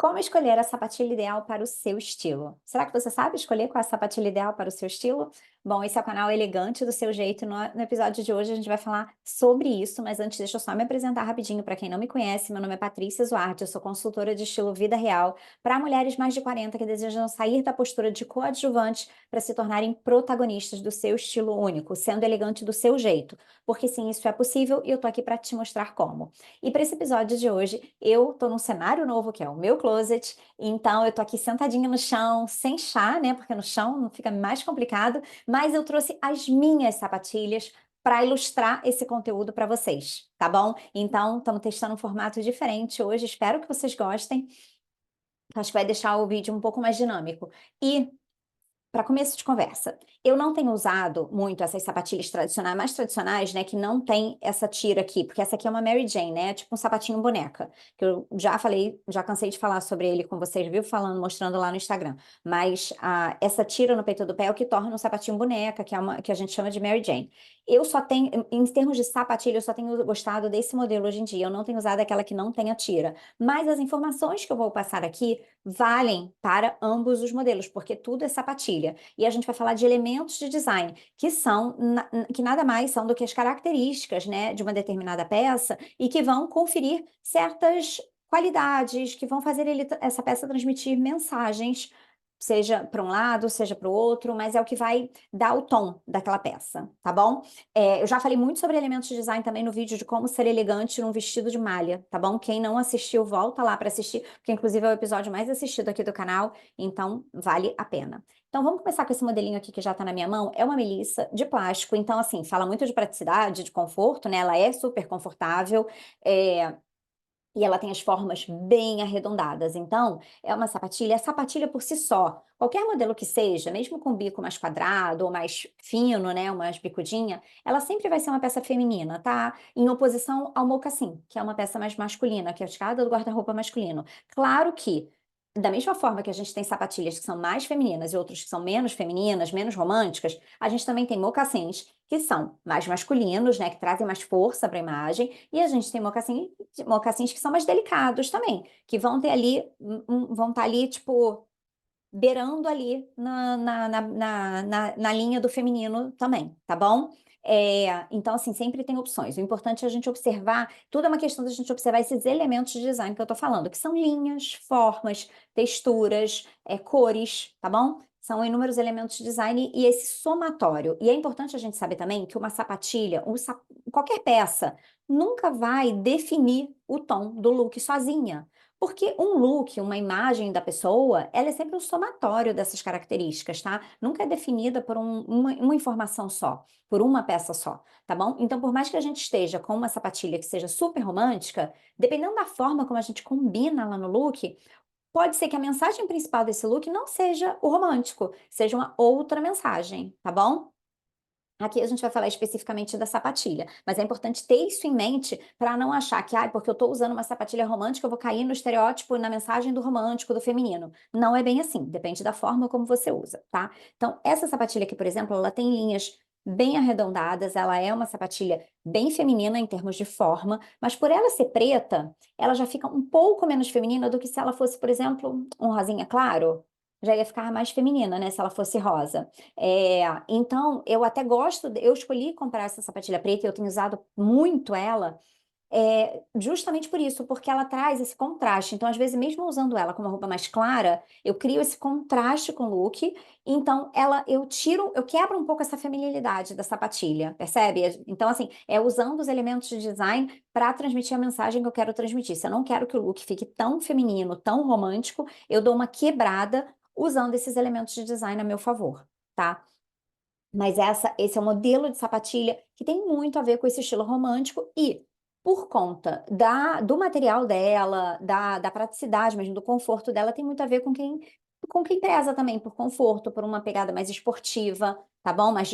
Como escolher a sapatilha ideal para o seu estilo? Será que você sabe escolher qual é a sapatilha ideal para o seu estilo? Bom, esse é o canal Elegante do Seu Jeito. No episódio de hoje a gente vai falar sobre isso, mas antes deixa eu só me apresentar rapidinho para quem não me conhece. Meu nome é Patrícia Zuarte, eu sou consultora de estilo vida real para mulheres mais de 40 que desejam sair da postura de coadjuvantes para se tornarem protagonistas do seu estilo único, sendo elegante do seu jeito. Porque sim, isso é possível e eu tô aqui para te mostrar como. E para esse episódio de hoje, eu tô num cenário novo, que é o meu closet, então eu tô aqui sentadinha no chão, sem chá, né? Porque no chão não fica mais complicado, mas eu trouxe as minhas sapatilhas para ilustrar esse conteúdo para vocês, tá bom? Então, estamos testando um formato diferente hoje, espero que vocês gostem. Acho que vai deixar o vídeo um pouco mais dinâmico. E para começo de conversa, eu não tenho usado muito essas sapatilhas tradicionais, mais tradicionais, né, que não tem essa tira aqui, porque essa aqui é uma Mary Jane, né, tipo um sapatinho boneca, que eu já falei, já cansei de falar sobre ele com vocês, viu, falando, mostrando lá no Instagram, mas essa tira no peito do pé é o que torna um sapatinho boneca, que a gente chama de Mary Jane. Eu só tenho, em termos de sapatilha, eu só tenho gostado desse modelo hoje em dia, eu não tenho usado aquela que não tem a tira, mas as informações que eu vou passar aqui valem para ambos os modelos, porque tudo é sapatilha. E a gente vai falar de elementos de design, que são que nada mais são do que as características, né, de uma determinada peça e que vão conferir certas qualidades, que vão fazer essa peça transmitir mensagens, seja para um lado, seja para o outro, mas é o que vai dar o tom daquela peça, tá bom? Eu já falei muito sobre elementos de design também no vídeo de como ser elegante num vestido de malha, tá bom? Quem não assistiu, volta lá para assistir, porque inclusive é o episódio mais assistido aqui do canal, então vale a pena. Então vamos começar com esse modelinho aqui que já tá na minha mão, é uma Melissa de plástico, então assim, fala muito de praticidade, de conforto, né? Ela é super confortável, e ela tem as formas bem arredondadas. Então, é uma sapatilha, a sapatilha por si só, qualquer modelo que seja, mesmo com bico mais quadrado ou mais fino, né, mais bicudinha, ela sempre vai ser uma peça feminina, tá? Em oposição ao mocassim, que é uma peça mais masculina, que é a tirada do guarda-roupa masculino. Claro que da mesma forma que a gente tem sapatilhas que são mais femininas e outras que são menos femininas, menos românticas, a gente também tem mocassins que são mais masculinos, né, que trazem mais força para a imagem, e a gente tem mocassins que são mais delicados também, que vão ter ali, vão estar ali, tipo, beirando ali na linha do feminino também, tá bom? Então, assim, sempre tem opções. O importante é a gente observar, tudo é uma questão da gente observar esses elementos de design que eu tô falando, que são linhas, formas, texturas, cores, tá bom? São inúmeros elementos de design e esse somatório. E é importante a gente saber também que uma sapatilha, qualquer peça, nunca vai definir o tom do look sozinha. Porque um look, uma imagem da pessoa, ela é sempre um somatório dessas características, tá? Nunca é definida por uma informação só, por uma peça só, tá bom? Então, por mais que a gente esteja com uma sapatilha que seja super romântica, dependendo da forma como a gente combina ela no look, pode ser que a mensagem principal desse look não seja o romântico, seja uma outra mensagem, tá bom? Aqui a gente vai falar especificamente da sapatilha, mas é importante ter isso em mente para não achar que, porque eu estou usando uma sapatilha romântica, eu vou cair no estereótipo, na mensagem do romântico, do feminino. Não é bem assim, depende da forma como você usa, tá? Então, essa sapatilha aqui, por exemplo, ela tem linhas bem arredondadas, ela é uma sapatilha bem feminina em termos de forma, mas por ela ser preta, ela já fica um pouco menos feminina do que se ela fosse, por exemplo, um rosinha claro. Já ia ficar mais feminina, né, se ela fosse rosa. Então, eu até gosto, eu escolhi comprar essa sapatilha preta e eu tenho usado muito ela, justamente por isso, porque ela traz esse contraste. Então, às vezes, mesmo usando ela com uma roupa mais clara, eu crio esse contraste com o look, então eu quebro um pouco essa feminilidade da sapatilha, percebe? Então, assim, é usando os elementos de design para transmitir a mensagem que eu quero transmitir. Se eu não quero que o look fique tão feminino, tão romântico, eu dou uma quebrada usando esses elementos de design a meu favor, tá? Mas esse é um modelo de sapatilha que tem muito a ver com esse estilo romântico e, por conta do material dela, da praticidade mesmo, do conforto dela, tem muito a ver com quem preza também por conforto, por uma pegada mais esportiva, tá bom? Mais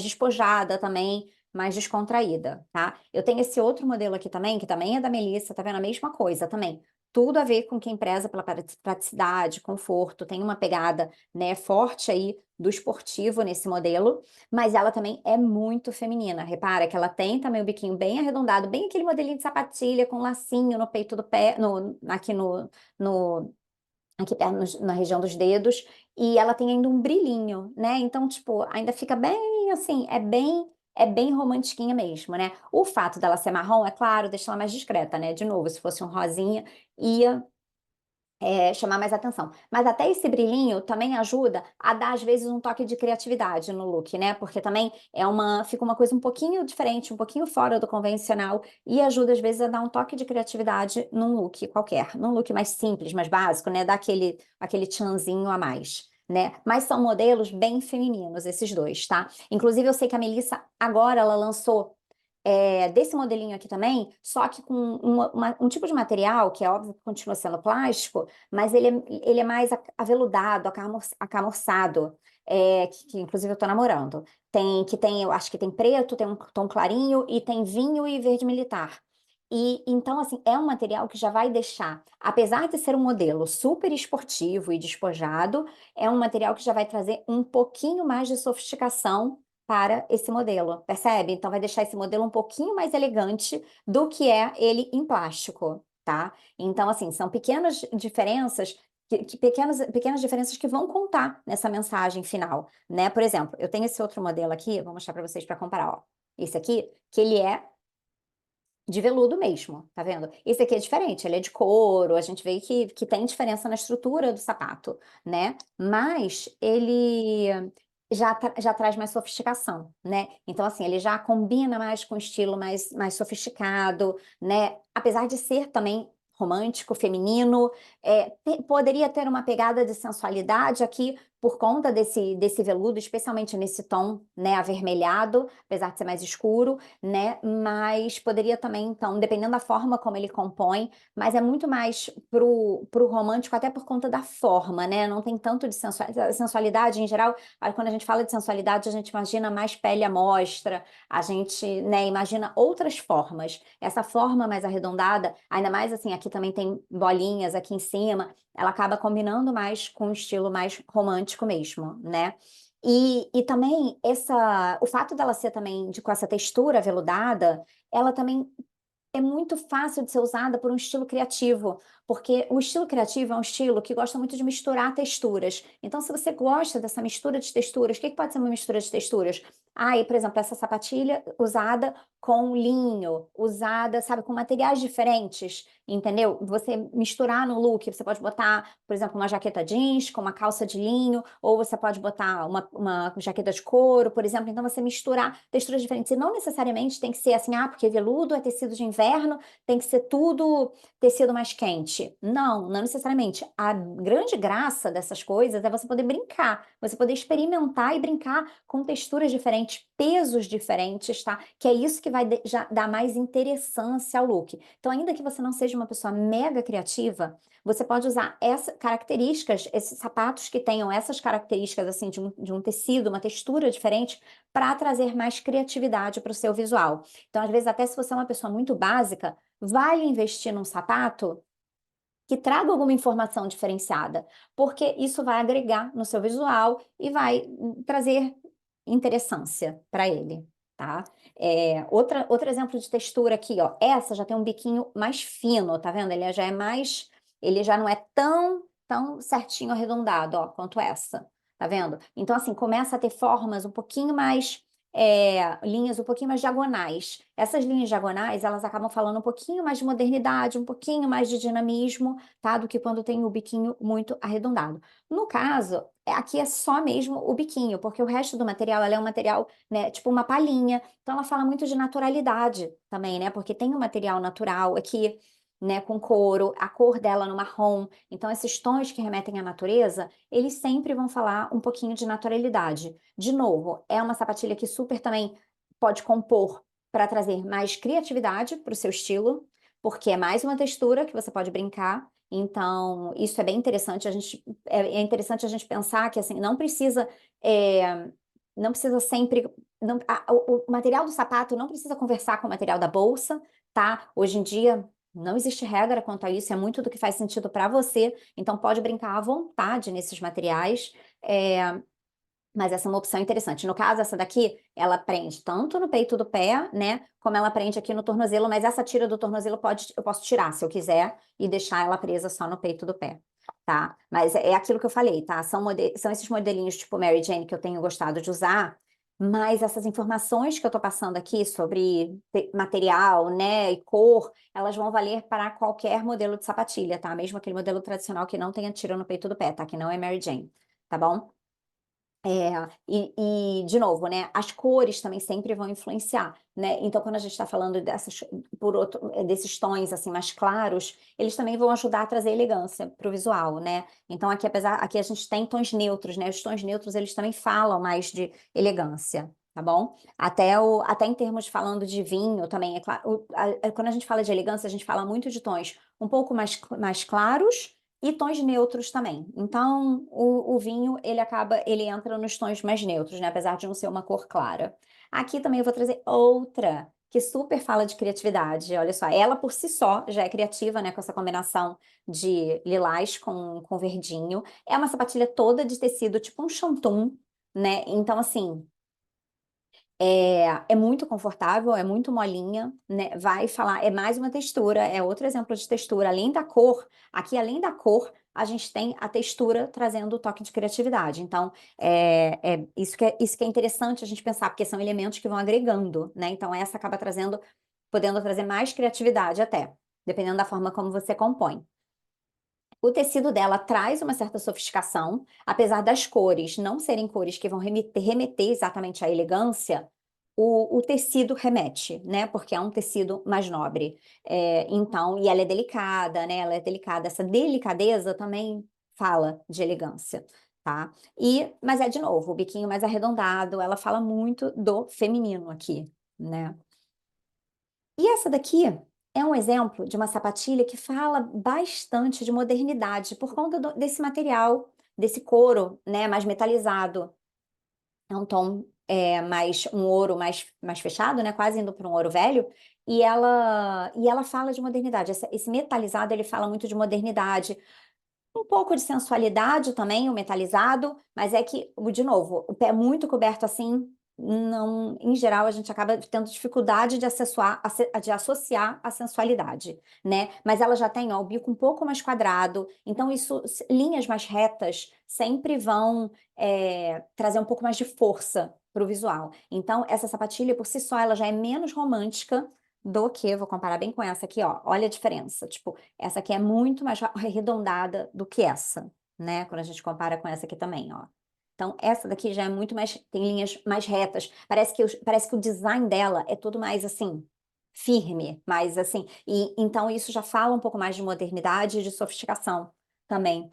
despojada também, mais descontraída, tá? Eu tenho esse outro modelo aqui também, que também é da Melissa, tá vendo? A mesma coisa também. tudo a ver com quem preza pela praticidade, conforto, tem uma pegada, né, forte aí do esportivo nesse modelo, mas ela também é muito feminina. Repara que ela tem também o biquinho bem arredondado, bem aquele modelinho de sapatilha com lacinho no peito do pé, aqui no aqui perto, na região dos dedos, e ela tem ainda um brilhinho, né? Então, tipo, ainda fica bem assim, é bem romantiquinha mesmo, né? O fato dela ser marrom, é claro, deixa ela mais discreta, né? De novo, se fosse um rosinha, ia chamar mais atenção. Mas até esse brilhinho também ajuda a dar, às vezes, um toque de criatividade no look, né? Porque também fica uma coisa um pouquinho diferente, um pouquinho fora do convencional e ajuda, às vezes, a dar um toque de criatividade num look qualquer, num look mais simples, mais básico, né? Dá aquele tchanzinho a mais. Né? Mas são modelos bem femininos, esses dois, tá? Inclusive, eu sei que a Melissa agora ela lançou desse modelinho aqui também, só que com um tipo de material, que é óbvio que continua sendo plástico, mas ele é mais aveludado, acamorçado, que inclusive eu tô namorando. Eu acho que tem preto, tem um tom clarinho e tem vinho e verde militar. E então, assim, é um material que já vai deixar, apesar de ser um modelo super esportivo e despojado, é um material que já vai trazer um pouquinho mais de sofisticação para esse modelo, percebe? Então vai deixar esse modelo um pouquinho mais elegante do que é ele em plástico, tá? Então, assim, são pequenas diferenças, pequenas diferenças que vão contar nessa mensagem final, né? Por exemplo, eu tenho esse outro modelo aqui, vou mostrar para vocês para comparar, ó. Esse aqui, que ele é de veludo mesmo, tá vendo? Esse aqui é diferente, ele é de couro, a gente vê que tem diferença na estrutura do sapato, né? Mas ele já traz mais sofisticação, né? Então, assim, ele já combina mais com o estilo mais sofisticado, né? Apesar de ser também romântico, feminino, poderia ter uma pegada de sensualidade aqui por conta desse veludo, especialmente nesse tom, né, avermelhado, apesar de ser mais escuro, né? Mas poderia também, então, dependendo da forma como ele compõe, mas é muito mais pro romântico, até por conta da forma, né? Não tem tanto de sensualidade em geral. Aí, quando a gente fala de sensualidade, a gente imagina mais pele à mostra, a gente, né, imagina outras formas. Essa forma mais arredondada, ainda mais assim, aqui também tem bolinhas aqui em cima, ela acaba combinando mais com um estilo mais romântico mesmo, né? E também o fato dela ser também com essa textura aveludada, ela também é muito fácil de ser usada por um estilo criativo, porque o estilo criativo é um estilo que gosta muito de misturar texturas. Então, se você gosta dessa mistura de texturas, o que pode ser uma mistura de texturas? E, por exemplo, essa sapatilha usada com linho, usada, sabe, com materiais diferentes, entendeu? Você misturar no look, você pode botar, por exemplo, uma jaqueta jeans com uma calça de linho, ou você pode botar uma jaqueta de couro, por exemplo. Então, você misturar texturas diferentes. E não necessariamente tem que ser assim, porque veludo é tecido de inverno, tem que ser tudo tecido mais quente. Não necessariamente. A grande graça dessas coisas é você poder brincar, você poder experimentar e brincar com texturas diferentes, pesos diferentes, tá? Que é isso que vai já dar mais interessância ao look. Então, ainda que você não seja uma pessoa mega criativa, você pode usar essas características, esses sapatos que tenham essas características assim de um tecido, uma textura diferente, para trazer mais criatividade para o seu visual. Então, às vezes, até se você é uma pessoa muito básica, vale investir num sapato que traga alguma informação diferenciada, porque isso vai agregar no seu visual e vai trazer interessância para ele, tá? Outro exemplo de textura aqui, ó. Essa já tem um biquinho mais fino, tá vendo? Ele já não é tão certinho arredondado, ó, quanto essa, tá vendo? Então, assim, começa a ter formas um pouquinho mais linhas um pouquinho mais diagonais. Essas linhas diagonais, elas acabam falando um pouquinho mais de modernidade, um pouquinho mais de dinamismo, tá? Do que quando tem o biquinho muito arredondado. No caso, aqui é só mesmo o biquinho, porque o resto do material, ela é um material, né, tipo uma palhinha. Então, ela fala muito de naturalidade também, né? Porque tem um material natural aqui, né, com couro, a cor dela no marrom. Então, esses tons que remetem à natureza, eles sempre vão falar um pouquinho de naturalidade. De novo, é uma sapatilha que super também pode compor para trazer mais criatividade para o seu estilo, porque é mais uma textura que você pode brincar. Então, isso é bem interessante. É interessante a gente pensar que assim, não precisa sempre. O material do sapato não precisa conversar com o material da bolsa, tá? Hoje em dia, Não existe regra quanto a isso, é muito do que faz sentido para você, então pode brincar à vontade nesses materiais, mas essa é uma opção interessante. No caso, essa daqui, ela prende tanto no peito do pé, né, como ela prende aqui no tornozelo, mas essa tira do tornozelo eu posso tirar se eu quiser e deixar ela presa só no peito do pé, tá? Mas é aquilo que eu falei, tá? São esses modelinhos tipo Mary Jane que eu tenho gostado de usar, mas essas informações que eu tô passando aqui sobre material, né, e cor, elas vão valer para qualquer modelo de sapatilha, tá? Mesmo aquele modelo tradicional que não tenha tira no peito do pé, tá? Que não é Mary Jane, tá bom? De novo, né, as cores também sempre vão influenciar, né? Então, quando a gente está falando desses tons assim mais claros, eles também vão ajudar a trazer elegância para o visual, né? Então, aqui a gente tem tons neutros, né? Os tons neutros eles também falam mais de elegância. Tá bom? Até em termos falando de vinho também, é claro, quando a gente fala de elegância, a gente fala muito de tons um pouco mais claros e tons neutros também. Então, o vinho, ele entra nos tons mais neutros, né? Apesar de não ser uma cor clara. Aqui também eu vou trazer outra que super fala de criatividade. Olha só, ela por si só já é criativa, né? Com essa combinação de lilás com verdinho. É uma sapatilha toda de tecido, tipo um chantum, né? Então, assim, é muito confortável, é muito molinha, né? Vai falar, é mais uma textura, é outro exemplo de textura. Além da cor, aqui além da cor, a gente tem a textura trazendo o toque de criatividade. Então, isso que é interessante a gente pensar, porque são elementos que vão agregando, né? Então, essa acaba podendo trazer mais criatividade até, dependendo da forma como você compõe. O tecido dela traz uma certa sofisticação, apesar das cores não serem cores que vão remeter exatamente à elegância, o tecido remete, né? Porque é um tecido mais nobre. Então, e ela é delicada, né? Ela é delicada. Essa delicadeza também fala de elegância, tá? Mas é de novo, o biquinho mais arredondado, ela fala muito do feminino aqui, né? E essa daqui é um exemplo de uma sapatilha que fala bastante de modernidade por conta desse material, desse couro, né, mais metalizado. É um tom um ouro mais fechado, né, quase indo para um ouro velho. E ela fala de modernidade. Esse metalizado ele fala muito de modernidade, um pouco de sensualidade também, o metalizado, mas é que, de novo, o pé muito coberto assim, não, em geral, a gente acaba tendo dificuldade de associar a sensualidade, né? Mas ela já tem, ó, o bico um pouco mais quadrado, então linhas mais retas sempre vão trazer um pouco mais de força para o visual. Então, essa sapatilha, por si só, ela já é menos romântica do que, vou comparar bem com essa aqui, ó, olha a diferença, tipo, essa aqui é muito mais arredondada do que essa, né? Quando a gente compara com essa aqui também, ó. Então, essa daqui já é muito mais, tem linhas mais retas. Parece que o design dela é todo mais assim, firme, mais assim. E então isso já fala um pouco mais de modernidade e de sofisticação também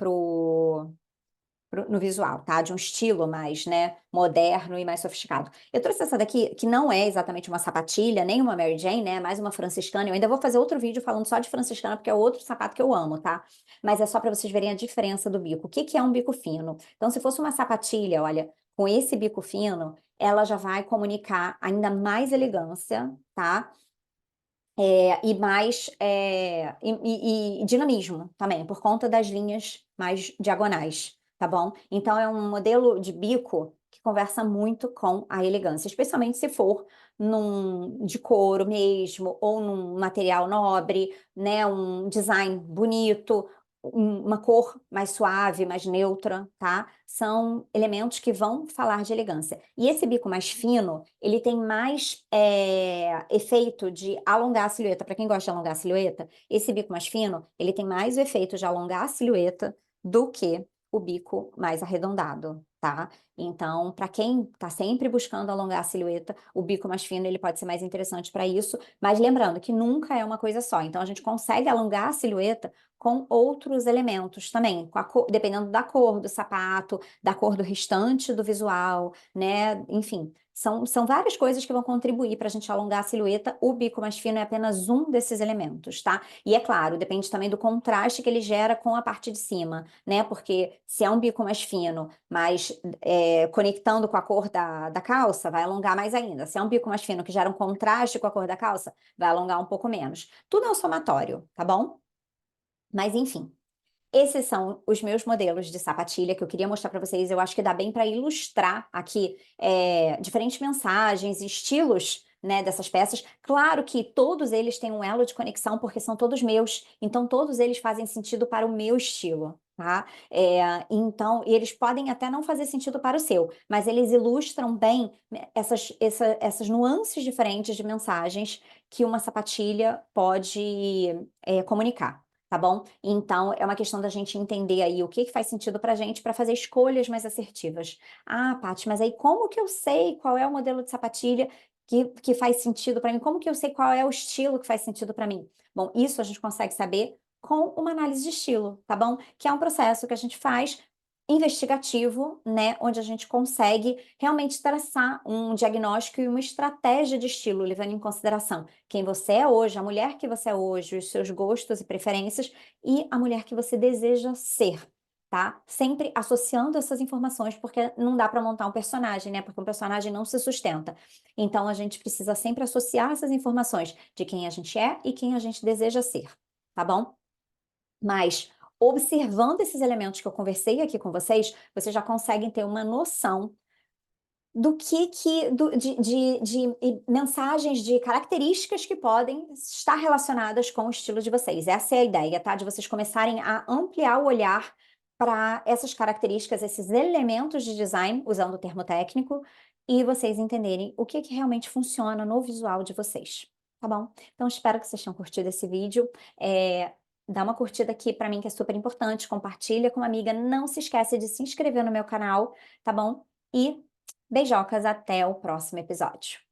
no visual, tá? De um estilo mais, né, moderno e mais sofisticado. Eu trouxe essa daqui, que não é exatamente uma sapatilha, nem uma Mary Jane, né? É mais uma franciscana. Eu ainda vou fazer outro vídeo falando só de franciscana, porque é outro sapato que eu amo, tá? Mas é só para vocês verem a diferença do bico. O que que é um bico fino? Então, se fosse uma sapatilha, olha, com esse bico fino, ela já vai comunicar ainda mais elegância, tá? E dinamismo também, por conta das linhas mais diagonais, tá bom? Então é um modelo de bico que conversa muito com a elegância, especialmente se for de couro mesmo, ou num material nobre, né? Um design bonito, uma cor mais suave, mais neutra, tá? São elementos que vão falar de elegância. E esse bico mais fino, ele tem mais efeito de alongar a silhueta. Para quem gosta de alongar a silhueta, esse bico mais fino, ele tem mais o efeito de alongar a silhueta do que o bico mais arredondado, tá? Então, para quem está sempre buscando alongar a silhueta, o bico mais fino ele pode ser mais interessante para isso, mas lembrando que nunca é uma coisa só. Então, a gente consegue alongar a silhueta com outros elementos também, dependendo da cor do sapato, da cor do restante do visual, né? Enfim, São várias coisas que vão contribuir para a gente alongar a silhueta. O bico mais fino é apenas um desses elementos, tá? E é claro, depende também do contraste que ele gera com a parte de cima, né? Porque se é um bico mais fino, mas conectando com a cor da calça, vai alongar mais ainda. Se é um bico mais fino que gera um contraste com a cor da calça, vai alongar um pouco menos. Tudo é um somatório, tá bom? Mas enfim. Esses são os meus modelos de sapatilha que eu queria mostrar para vocês. Eu acho que dá bem para ilustrar aqui diferentes mensagens, estilos, né, dessas peças. Claro que todos eles têm um elo de conexão, porque são todos meus, então todos eles fazem sentido para o meu estilo, tá? Então, e eles podem até não fazer sentido para o seu, mas eles ilustram bem né, essas nuances diferentes de mensagens que uma sapatilha pode comunicar. Tá bom? Então, é uma questão da gente entender aí o que faz sentido pra gente para fazer escolhas mais assertivas. Ah, Paty, mas aí como que eu sei qual é o modelo de sapatilha que faz sentido para mim? Como que eu sei qual é o estilo que faz sentido para mim? Bom, isso a gente consegue saber com uma análise de estilo, tá bom? Que é um processo que a gente faz investigativo, né, onde a gente consegue realmente traçar um diagnóstico e uma estratégia de estilo, levando em consideração quem você é hoje, a mulher que você é hoje, os seus gostos e preferências e a mulher que você deseja ser, tá? Sempre associando essas informações, porque não dá para montar um personagem, né? Porque um personagem não se sustenta. Então a gente precisa sempre associar essas informações de quem a gente é e quem a gente deseja ser, tá bom? Mas observando esses elementos que eu conversei aqui com vocês já conseguem ter uma noção do de mensagens, de características que podem estar relacionadas com o estilo de vocês. Essa é a ideia, tá? De vocês começarem a ampliar o olhar para essas características, esses elementos de design, usando o termo técnico, e vocês entenderem o que realmente funciona no visual de vocês, tá bom? Então, espero que vocês tenham curtido esse vídeo. Dá uma curtida aqui para mim, que é super importante, compartilha com uma amiga, não se esquece de se inscrever no meu canal, tá bom? E beijocas, até o próximo episódio.